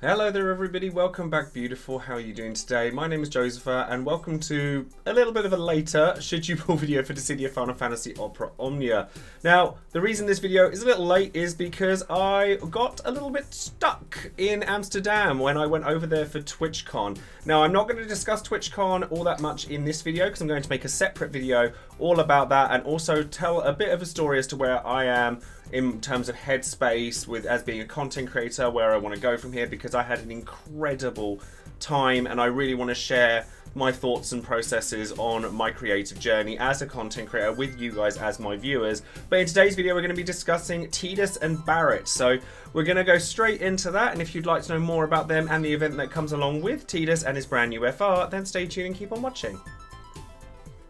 Hello there everybody, welcome back beautiful, how are you doing today? My name is Joesephyr and welcome to a little bit of a later should you pull video for Dissidia Final Fantasy Opera Omnia. Now, the reason this video is a little late is because I got a little bit stuck in Amsterdam when I went over there for TwitchCon. Now, I'm not going to discuss TwitchCon all that much in this video because I'm going to make a separate video all about that and also tell a bit of a story as to where I am in terms of headspace with as being a content creator, where I want to go from here, because I had an incredible time and I really want to share my thoughts and processes on my creative journey as a content creator with you guys as my viewers. But in today's video we're going to be discussing Tidus and Barret, so we're going to go straight into that, and if you'd like to know more about them and the event that comes along with Tidus and his brand new FR, then stay tuned and keep on watching.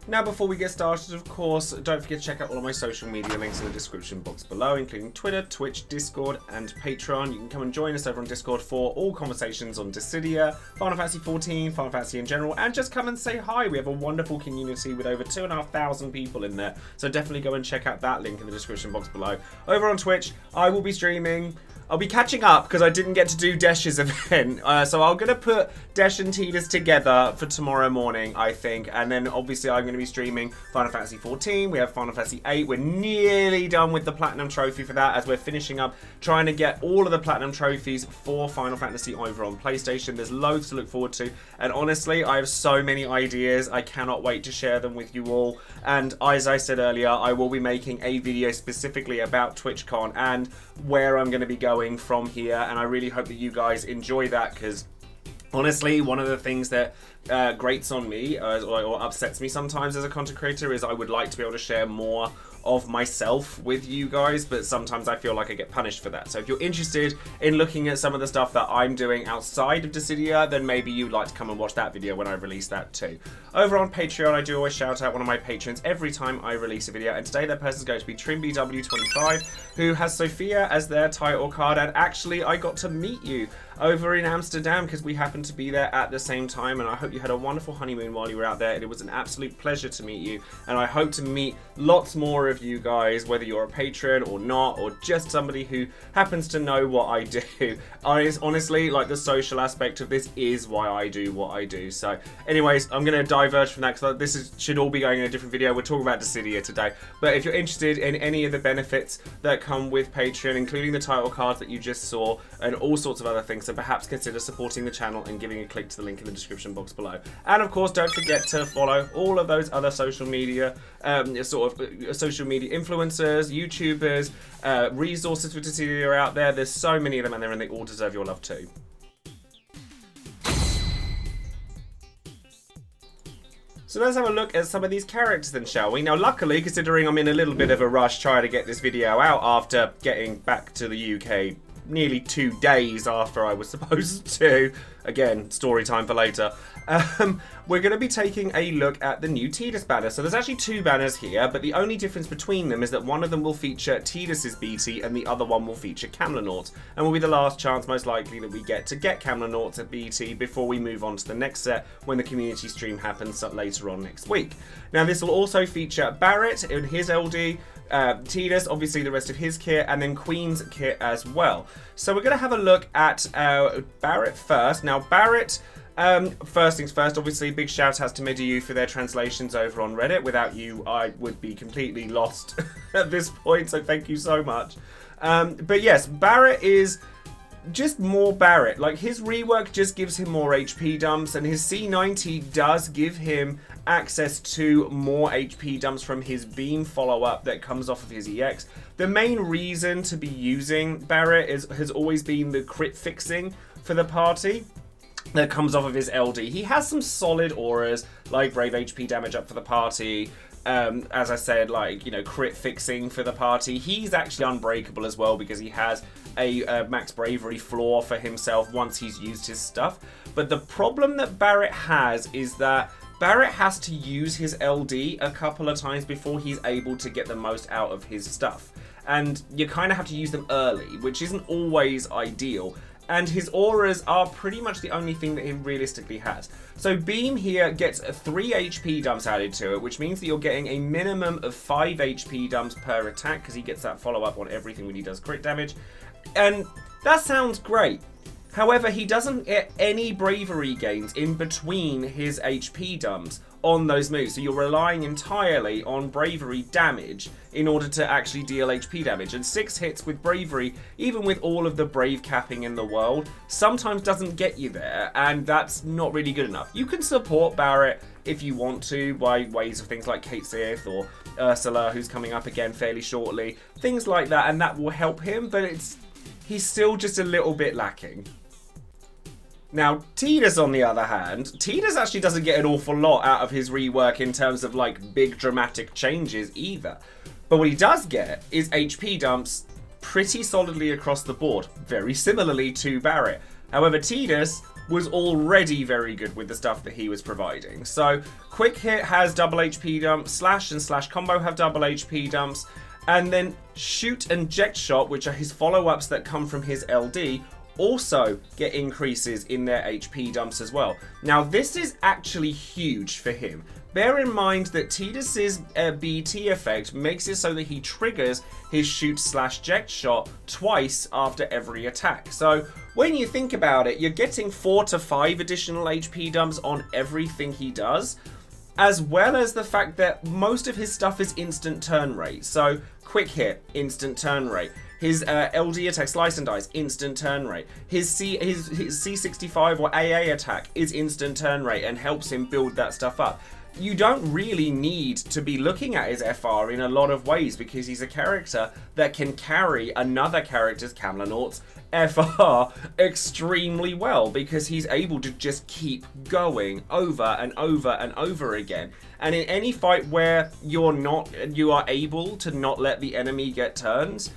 Now, before we get started, of course, don't forget to check out all of my social media links in the description box below, including Twitter, Twitch, Discord, and Patreon. You can come and join us over on Discord for all conversations on Dissidia, Final Fantasy 14, Final Fantasy in general, and just come and say hi. We have a wonderful community with over 2,500 people in there, so definitely go and check out that link in the description box below. Over on Twitch, I will be streaming. I'll be catching up because I didn't get to do Desh's event, so I'm going to put Desh and Tidus together for tomorrow morning, I think, and then obviously I'm going to be streaming Final Fantasy 14, we have Final Fantasy 8, we're nearly done with the Platinum Trophy for that as we're finishing up trying to get all of the Platinum Trophies for Final Fantasy over on PlayStation. There's loads to look forward to, and honestly, I have so many ideas, I cannot wait to share them with you all, and as I said earlier, I will be making a video specifically about TwitchCon and where I'm going to be going from here, and I really hope that you guys enjoy that, because honestly, one of the things that grates on me or upsets me sometimes as a content creator is I would like to be able to share more of myself with you guys, but sometimes I feel like I get punished for that. So if you're interested in looking at some of the stuff that I'm doing outside of Dissidia, then maybe you'd like to come and watch that video when I release that too. Over on Patreon, I do always shout out one of my patrons every time I release a video, and today that person's going to be TrimBW25, who has Sophia as their title card, and actually I got to meet you over in Amsterdam because we happened to be there at the same time, and I hope you had a wonderful honeymoon while you were out there, and it was an absolute pleasure to meet you, and I hope to meet lots more of you guys, whether you're a patron or not, or just somebody who happens to know what I do. Honestly, like, the social aspect of this is why I do what I do. So anyways, I'm going to diverge from that because this should all be going in a different video. We're talking about Dissidia today, but if you're interested in any of the benefits that come with Patreon, including the title cards that you just saw and all sorts of other things, so perhaps consider supporting the channel and giving a click to the link in the description box below. And of course, don't forget to follow all of those other social media social media influencers, YouTubers, resources for Dissidia are out there. There's so many of them, and they all deserve your love too. So let's have a look at some of these characters then, shall we? Now, luckily, considering I'm in a little bit of a rush trying to get this video out after getting back to the UK nearly 2 days after I was supposed to, again, story time for later, we're going to be taking a look at the new Tidus banner. So there's actually 2 banners here, but the only difference between them is that one of them will feature Tidus's BT and the other one will feature Kam'lanaut, and will be the last chance most likely that we get to get Kam'lanaut at BT before we move on to the next set when the community stream happens later on next week. Now, this will also feature Barret in his LD, Tidus, obviously the rest of his kit, and then Queen's kit as well. So we're going to have a look at Barret first. Now, Barret, first things first, obviously big shout outs to MediU for their translations over on Reddit. Without you, I would be completely lost at this point, so thank you so much. But yes, Barret is just more Barret. Like, his rework just gives him more HP dumps, and his C90 does give him access to more HP dumps from his beam follow-up that comes off of his EX. The main reason to be using Barret has always been the crit fixing for the party that comes off of his LD. He has some solid auras, like Brave HP damage up for the party, as I said, like, you know, crit fixing for the party. He's actually unbreakable as well because he has a max bravery floor for himself once he's used his stuff. But the problem that Barret has is that Barret has to use his LD a couple of times before he's able to get the most out of his stuff. And you kind of have to use them early, which isn't always ideal. And his auras are pretty much the only thing that he realistically has. So Beam here gets 3 HP dumps added to it, which means that you're getting a minimum of 5 HP dumps per attack, because he gets that follow-up on everything when he does crit damage. And that sounds great. However, he doesn't get any bravery gains in between his HP dumps on those moves. So you're relying entirely on bravery damage in order to actually deal HP damage. And 6 hits with bravery, even with all of the brave capping in the world, sometimes doesn't get you there. And that's not really good enough. You can support Barret if you want to by ways of things like Kate Sith or Ursula, who's coming up again fairly shortly. Things like that, and that will help him, but he's still just a little bit lacking. Now, Tidus, on the other hand, Tidus actually doesn't get an awful lot out of his rework in terms of, like, big dramatic changes either. But what he does get is HP dumps pretty solidly across the board, very similarly to Barret. However, Tidus was already very good with the stuff that he was providing. So, Quick Hit has double HP dumps, Slash and Slash Combo have double HP dumps, and then Shoot and Jet Shot, which are his follow-ups that come from his LD, also get increases in their HP dumps as well. Now, this is actually huge for him. Bear in mind that Tidus's BT effect makes it so that he triggers his Shoot/Jet Shot twice after every attack. So when you think about it, you're getting 4 to 5 additional HP dumps on everything he does, as well as the fact that most of his stuff is instant turn rate. So Quick Hit, instant turn rate. His LD attack, Slice and Dice, instant turn rate. His C65 or AA attack is instant turn rate and helps him build that stuff up. You don't really need to be looking at his FR in a lot of ways because he's a character that can carry another character's, Kam'lanaut's, FR extremely well because he's able to just keep going over and over and over again. And in any fight where you are able to not let the enemy get turns,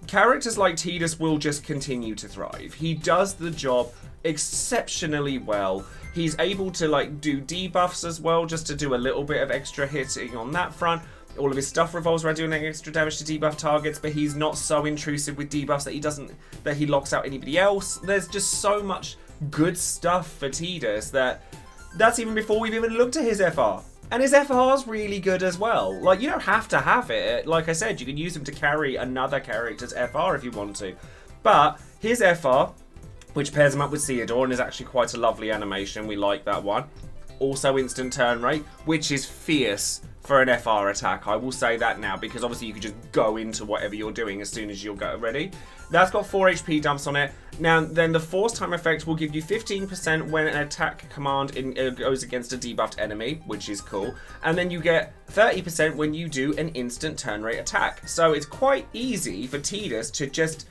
characters like Tidus will just continue to thrive. He does the job exceptionally well. He's able to like do debuffs as well, just to do a little bit of extra hitting on that front. All of his stuff revolves around doing extra damage to debuff targets, but he's not so intrusive with debuffs that he locks out anybody else. There's just so much good stuff for Tidus that's even before we've even looked at his FR. And his FR's really good as well. Like, you don't have to have it. Like I said, you can use him to carry another character's FR if you want to. But his FR, which pairs him up with Theodore and is actually quite a lovely animation. We like that one. Also instant turn rate, which is fierce for an FR attack. I will say that now because obviously you can just go into whatever you're doing as soon as you'll get ready. That's got 4 HP dumps on it. Now, then the Force Time effect will give you 15% when an attack command goes against a debuffed enemy, which is cool. And then you get 30% when you do an instant turn rate attack. So it's quite easy for Tidus to just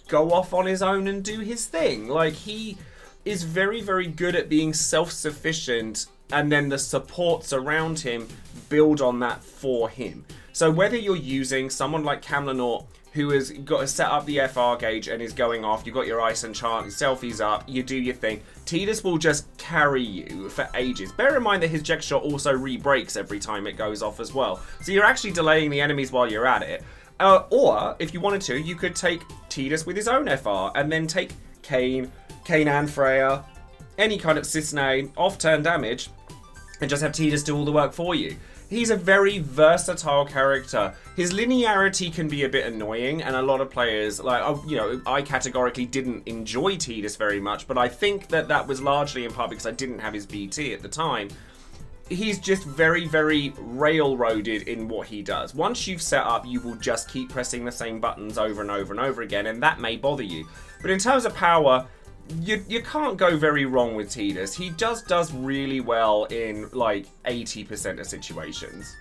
go off on his own and do his thing. Like, he is very, very good at being self-sufficient, and then the supports around him build on that for him. So whether you're using someone like Kam'lanaut, who has got to set up the FR gauge and is going off, you've got your ice enchant, selfies up, you do your thing, Tidus will just carry you for ages. Bear in mind that his Jet Shot also re-breaks every time it goes off as well. So you're actually delaying the enemies while you're at it. Or, if you wanted to, you could take Tidus with his own FR, and then take Kain and Freya, any kind of Cisne, off-turn damage, and just have Tidus do all the work for you. He's a very versatile character. His linearity can be a bit annoying, and a lot of players, I categorically didn't enjoy Tidus very much, but I think that was largely in part because I didn't have his BT at the time. He's just very, very railroaded in what he does. Once you've set up, you will just keep pressing the same buttons over and over and over again, and that may bother you. But in terms of power, you can't go very wrong with Tidus. He just does really well in like 80% of situations.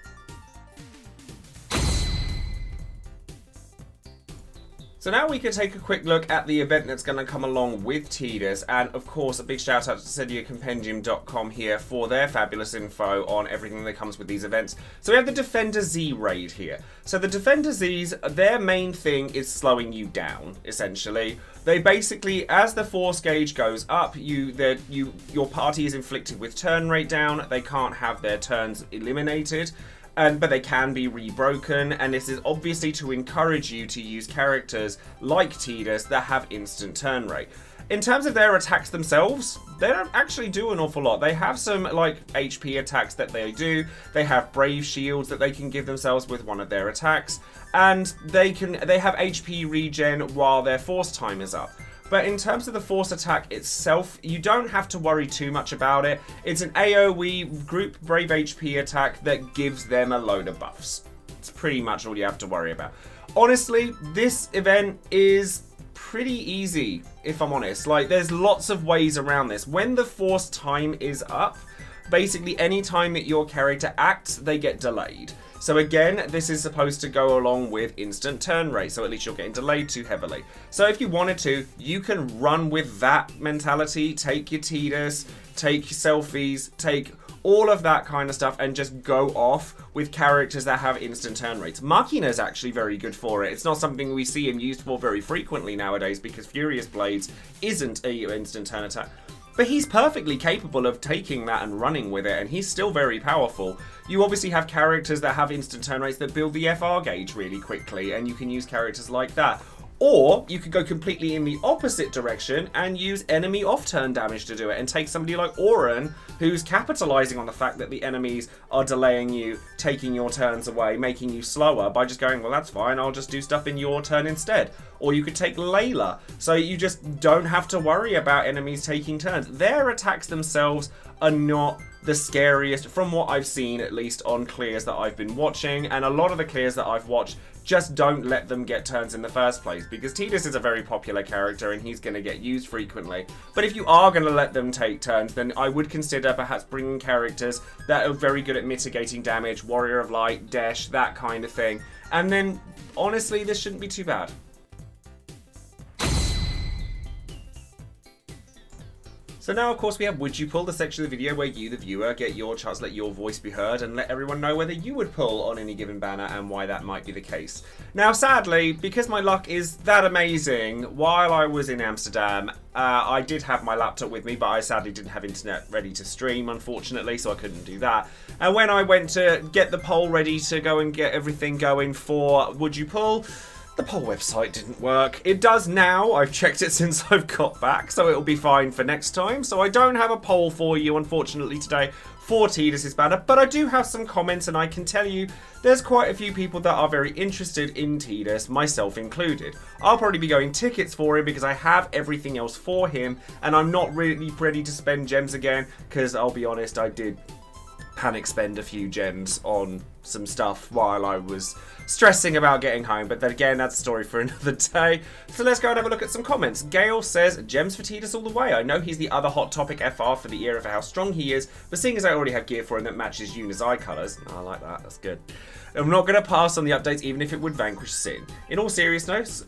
So now we can take a quick look at the event that's going to come along with Tidus, and of course a big shout out to DissidiaCompendium.com here for their fabulous info on everything that comes with these events. So we have the Defender Z raid here. So the Defender Zs, their main thing is slowing you down, essentially. They basically, as the force gauge goes up, your party is inflicted with turn rate down, they can't have their turns eliminated. But they can be rebroken, and this is obviously to encourage you to use characters like Tidus that have instant turn rate. In terms of their attacks themselves, they don't actually do an awful lot. They have some like HP attacks that they do. They have brave shields that they can give themselves with one of their attacks, and they have HP regen while their force time is up. But in terms of the force attack itself, you don't have to worry too much about it. It's an AoE group Brave HP attack that gives them a load of buffs. It's pretty much all you have to worry about. Honestly, this event is pretty easy, if I'm honest. Like, there's lots of ways around this. When the force time is up, basically any time that your character acts, they get delayed. So again, this is supposed to go along with instant turn rate, so at least you're getting delayed too heavily. So if you wanted to, you can run with that mentality, take your Tidus, take your selfies, take all of that kind of stuff, and just go off with characters that have instant turn rates. Machina is actually very good for it. It's not something we see him used for very frequently nowadays because Furious Blades isn't a instant turn attack. But he's perfectly capable of taking that and running with it, and he's still very powerful. You obviously have characters that have instant turn rates that build the FR gauge really quickly, and you can use characters like that. Or you could go completely in the opposite direction and use enemy off-turn damage to do it and take somebody like Auron, who's capitalizing on the fact that the enemies are delaying you, taking your turns away, making you slower by just going, well, that's fine, I'll just do stuff in your turn instead. Or you could take Layla, so you just don't have to worry about enemies taking turns. Their attacks themselves are not the scariest, from what I've seen at least on clears that I've been watching, and a lot of the clears that I've watched just don't let them get turns in the first place, because Tidus is a very popular character and he's going to get used frequently. But if you are going to let them take turns, then I would consider perhaps bringing characters that are very good at mitigating damage, Warrior of Light, Desh, that kind of thing. And then, honestly, this shouldn't be too bad. So now, of course, we have Would You Pull, the section of the video where you, the viewer, get your chance to let your voice be heard and let everyone know whether you would pull on any given banner and why that might be the case. Now, sadly, because my luck is that amazing, while I was in Amsterdam, I did have my laptop with me, but I sadly didn't have internet ready to stream, unfortunately, so I couldn't do that. And when I went to get the poll ready to go and get everything going for Would You Pull, the poll website didn't work. It does now. I've checked it since I've got back, so it'll be fine for next time. So I don't have a poll for you, unfortunately, today for Tidus' banner, but I do have some comments, and I can tell you there's quite a few people that are very interested in Tidus, myself included. I'll probably be going tickets for him because I have everything else for him, and I'm not really ready to spend gems again, because I'll be honest, I did panic spend a few gems on some stuff while I was stressing about getting home, but then again, that's a story for another day. So let's go and have a look at some comments. Gail says, gems for Tidus all the way. I know he's the other hot topic FR for the era for how strong he is, but seeing as I already have gear for him that matches Yuna's eye colours, I like that, that's good. I'm not going to pass on the updates even if it would vanquish Sin. In all seriousness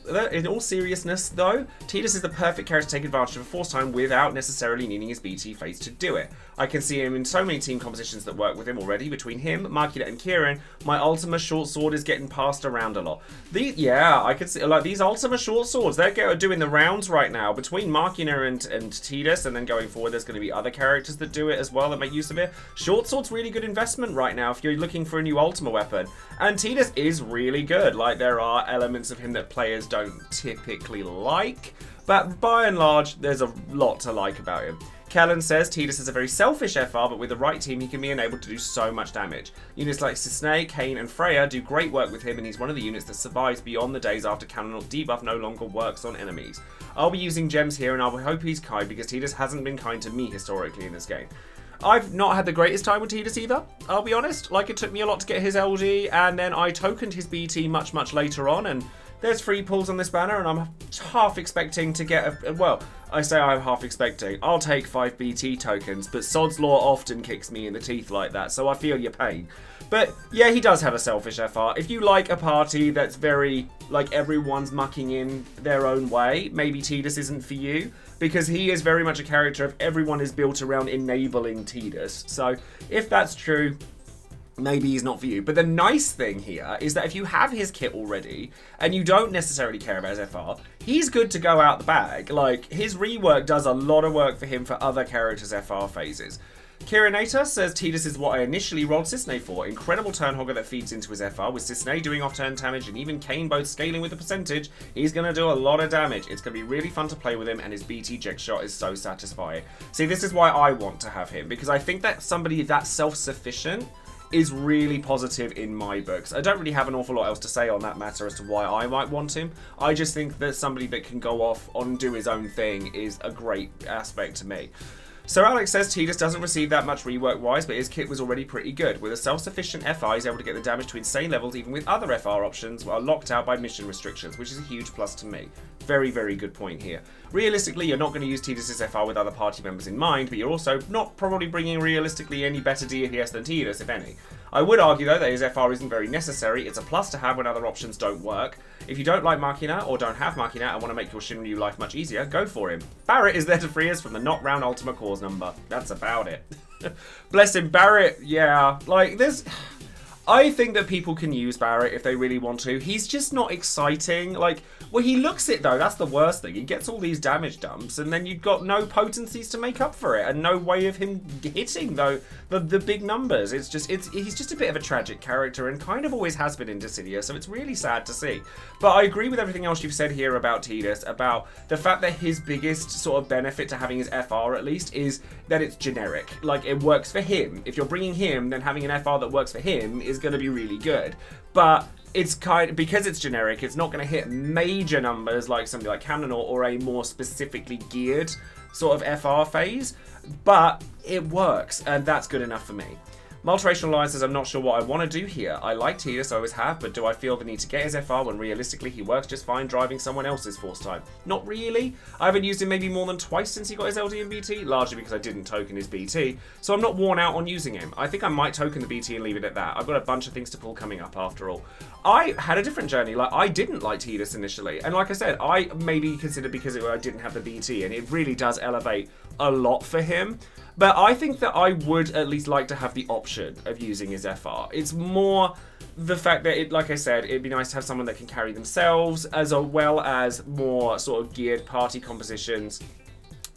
though, Tidus is the perfect character to take advantage of a force time without necessarily needing his BT phase to do it. I can see him in so many team compositions that work with him already. Between him, Machina and Kieran, my Ultima short sword is getting passed around a lot. Yeah, I could see, like, these Ultima short swords, they're doing the rounds right now. Between Machina and Tidus, and then going forward, there's going to be other characters that do it as well that make use of it. Short sword's really good investment right now if you're looking for a new Ultima weapon. And Tidus is really good. Like, there are elements of him that players don't typically like, but by and large, there's a lot to like about him. Kellen says Tidus is a very selfish FR, but with the right team, he can be enabled to do so much damage. Units like Cisne, Kayn, and Freya do great work with him, and he's one of the units that survives beyond the days after Kam'lanaut debuff no longer works on enemies. I'll be using gems here, and I will hope he's kind, because Tidus hasn't been kind to me historically in this game. I've not had the greatest time with Tidus either, I'll be honest. Like, it took me a lot to get his LG, and then I tokened his BT much, much later on, and there's free pulls on this banner, and I'm half expecting to get well, I say I'm half expecting. I'll take 5 BT tokens, but Sod's Law often kicks me in the teeth like that, so I feel your pain. But yeah, he does have a selfish FR. If you like a party that's very, like, everyone's mucking in their own way, maybe Tidus isn't for you, because he is very much a character of everyone is built around enabling Tidus. So if that's true, maybe he's not for you. But the nice thing here is that if you have his kit already and you don't necessarily care about his FR, he's good to go out the bag. Like, his rework does a lot of work for him for other characters' FR phases. Kirinator says Tidus is what I initially rolled Cisne for. Incredible turn hogger that feeds into his FR. With Cisne doing off-turn damage and even Kayn both scaling with the percentage, he's going to do a lot of damage. It's going to be really fun to play with him, and his BT Jek shot is so satisfying. See, this is why I want to have him, because I think that somebody that's self-sufficient is really positive in my books. I don't really have an awful lot else to say on that matter as to why I might want him. I just think that somebody that can go off and do his own thing is a great aspect to me. So Alex says Tidus doesn't receive that much rework-wise, but his kit was already pretty good. With a self-sufficient FR, he's able to get the damage to insane levels even with other FR options while locked out by mission restrictions, which is a huge plus to me. Very, very good point here. Realistically, you're not going to use Tidus' FR with other party members in mind, but you're also not probably bringing realistically any better DPS than Tidus, if any. I would argue, though, that his FR isn't very necessary. It's a plus to have when other options don't work. If you don't like Kam'lanaut or don't have Kam'lanaut and want to make your Shinryu life much easier, go for him. Barret is there to free us from the knockround Ultima Cause number. That's about it. Bless him, Barret. Yeah, like, there's... I think that people can use Barret if they really want to. He's just not exciting. Like, well, he looks it, though. That's the worst thing. He gets all these damage dumps, and then you've got no potencies to make up for it, and no way of him hitting, though, the big numbers. He's just a bit of a tragic character, and kind of always has been in Dissidia, so it's really sad to see. But I agree with everything else you've said here about Tidus, about the fact that his biggest sort of benefit to having his FR, at least, is that it's generic. Like, it works for him. If you're bringing him, then having an FR that works for him is going to be really good. But it's because it's generic, it's not going to hit major numbers like somebody like Kam'lanaut or a more specifically geared sort of FR phase, but it works, and that's good enough for me. Multiracial Alliance says, I'm not sure what I want to do here. I like Tidus, I always have, but do I feel the need to get his FR when realistically he works just fine driving someone else's force time? Not really. I haven't used him maybe more than twice since he got his LD and BT, largely because I didn't token his BT, so I'm not worn out on using him. I think I might token the BT and leave it at that. I've got a bunch of things to pull coming up after all. I had a different journey. Like, I didn't like Tidus initially, and like I said, I maybe considered because I didn't have the BT, and it really does elevate a lot for him. But I think that I would at least like to have the option of using his FR. It's more the fact that, like I said, it'd be nice to have someone that can carry themselves, as well as more sort of geared party compositions,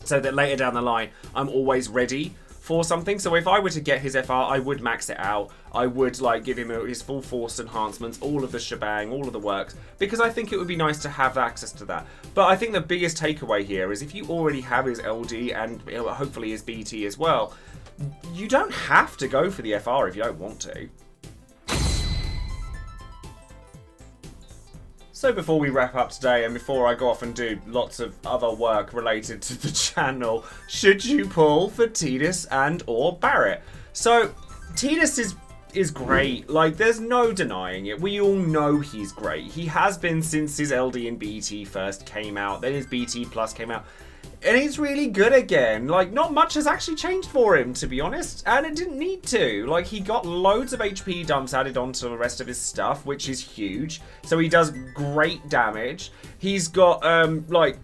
so that later down the line, I'm always ready for something. So if I were to get his FR, I would max it out. I would like give him his full force enhancements, all of the shebang, all of the works, because I think it would be nice to have access to that. But I think the biggest takeaway here is if you already have his LD and hopefully his BT as well, you don't have to go for the FR if you don't want to. So before we wrap up today, and before I go off and do lots of other work related to the channel, should you pull for Tidus and or Barret? So Tidus is great. Like, there's no denying it. We all know he's great. He has been since his LD and BT first came out, then his BT Plus came out. And he's really good again. Like, not much has actually changed for him, to be honest. And it didn't need to. Like, he got loads of HP dumps added onto the rest of his stuff, which is huge. So he does great damage. He's got,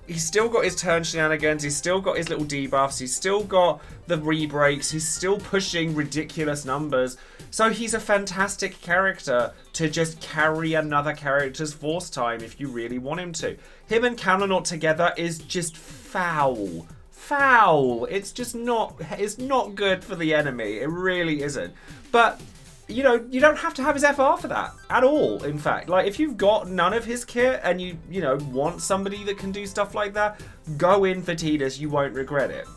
he's still got his turn shenanigans. He's still got his little debuffs. He's still got the re-breaks. He's still pushing ridiculous numbers. So he's a fantastic character to just carry another character's force time if you really want him to. Him and Kam'lanaut together is just foul. Foul. It's just not, it's not good for the enemy. It really isn't. But, you know, you don't have to have his FR for that at all, in fact. Like, if you've got none of his kit and you want somebody that can do stuff like that, go in for Tidus. You won't regret it.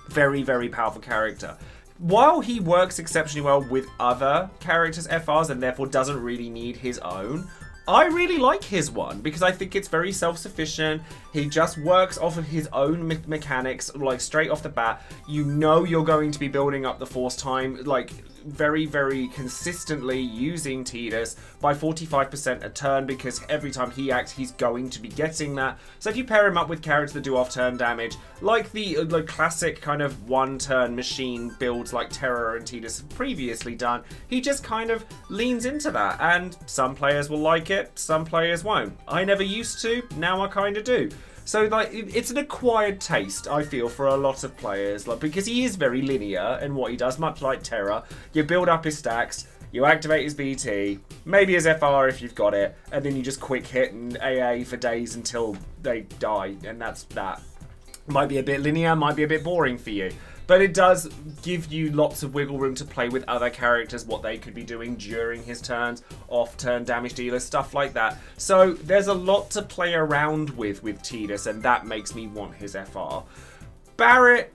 Very, very powerful character. While he works exceptionally well with other characters' FRs and therefore doesn't really need his own, I really like his one because I think it's very self-sufficient. He just works off of his own mechanics, like straight off the bat. You know you're going to be building up the force time, like very, very consistently using Tidus by 45% a turn because every time he acts, he's going to be getting that. So if you pair him up with characters that do off-turn damage, like the classic kind of one-turn machine builds like Terror and Tidus have previously done, he just kind of leans into that. And some players will like it, some players won't. I never used to, now I kind of do. So, like, it's an acquired taste, I feel, for a lot of players, like, because he is very linear in what he does, much like Terror. You build up his stacks, you activate his BT, maybe his FR if you've got it, and then you just quick hit and AA for days until they die, and that's that. Might be a bit linear, might be a bit boring for you. But it does give you lots of wiggle room to play with other characters, what they could be doing during his turns, off-turn damage dealers, stuff like that. So there's a lot to play around with Tidus, and that makes me want his FR. Barret,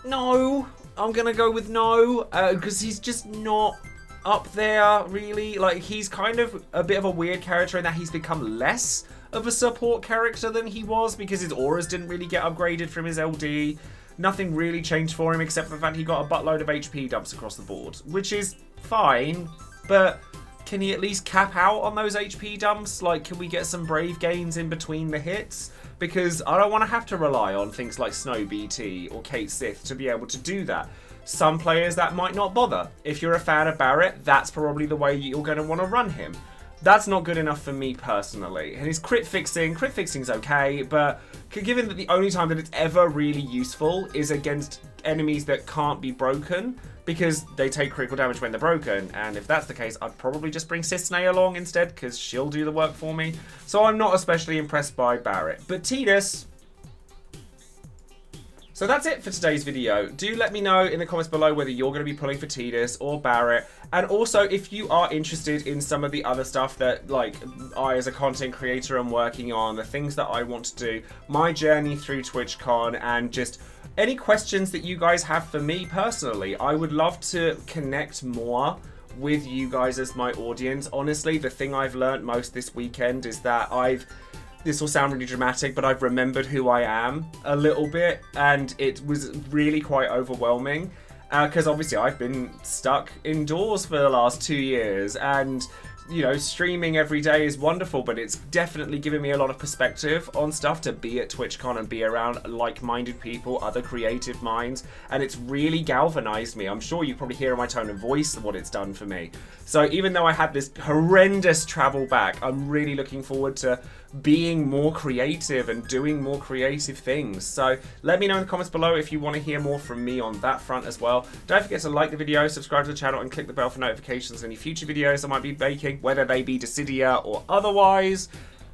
no. I'm gonna go with no, because he's just not up there, really. Like, he's kind of a bit of a weird character in that he's become less of a support character than he was because his auras didn't really get upgraded from his LD. Nothing really changed for him except for the fact he got a buttload of HP dumps across the board, which is fine, but can he at least cap out on those HP dumps? Like, can we get some brave gains in between the hits? Because I don't want to have to rely on things like Snow BT or Kate Sith to be able to do that. Some players that might not bother. If you're a fan of Barret, that's probably the way you're going to want to run him. That's not good enough for me personally. And his crit fixing's okay, but given that the only time that it's ever really useful is against enemies that can't be broken, because they take critical damage when they're broken, and if that's the case, I'd probably just bring Sisney along instead, because she'll do the work for me. So I'm not especially impressed by Barret. But Tidus... So that's it for today's video. Do let me know in the comments below whether you're going to be pulling for Tidus or Barret. And also, if you are interested in some of the other stuff that, like, I as a content creator am working on, the things that I want to do, my journey through TwitchCon, and just any questions that you guys have for me personally, I would love to connect more with you guys as my audience. Honestly, the thing I've learned most this weekend is that this will sound really dramatic, but I've remembered who I am a little bit, and it was really quite overwhelming. Because obviously I've been stuck indoors for the last 2 years, and you know, streaming every day is wonderful, but it's definitely given me a lot of perspective on stuff to be at TwitchCon and be around like-minded people, other creative minds, and it's really galvanized me. I'm sure you probably hear in my tone of voice what it's done for me. So even though I had this horrendous travel back, I'm really looking forward to being more creative and doing more creative things. So let me know in the comments below if you want to hear more from me on that front as well. Don't forget to like the video, subscribe to the channel, and click the bell for notifications of any future videos I might be making, whether they be Dissidia or otherwise.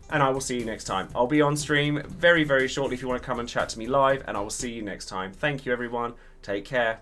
And I will see you next time. I'll be on stream very, very shortly if you want to come and chat to me live, and I will see you next time. Thank you, everyone. Take care.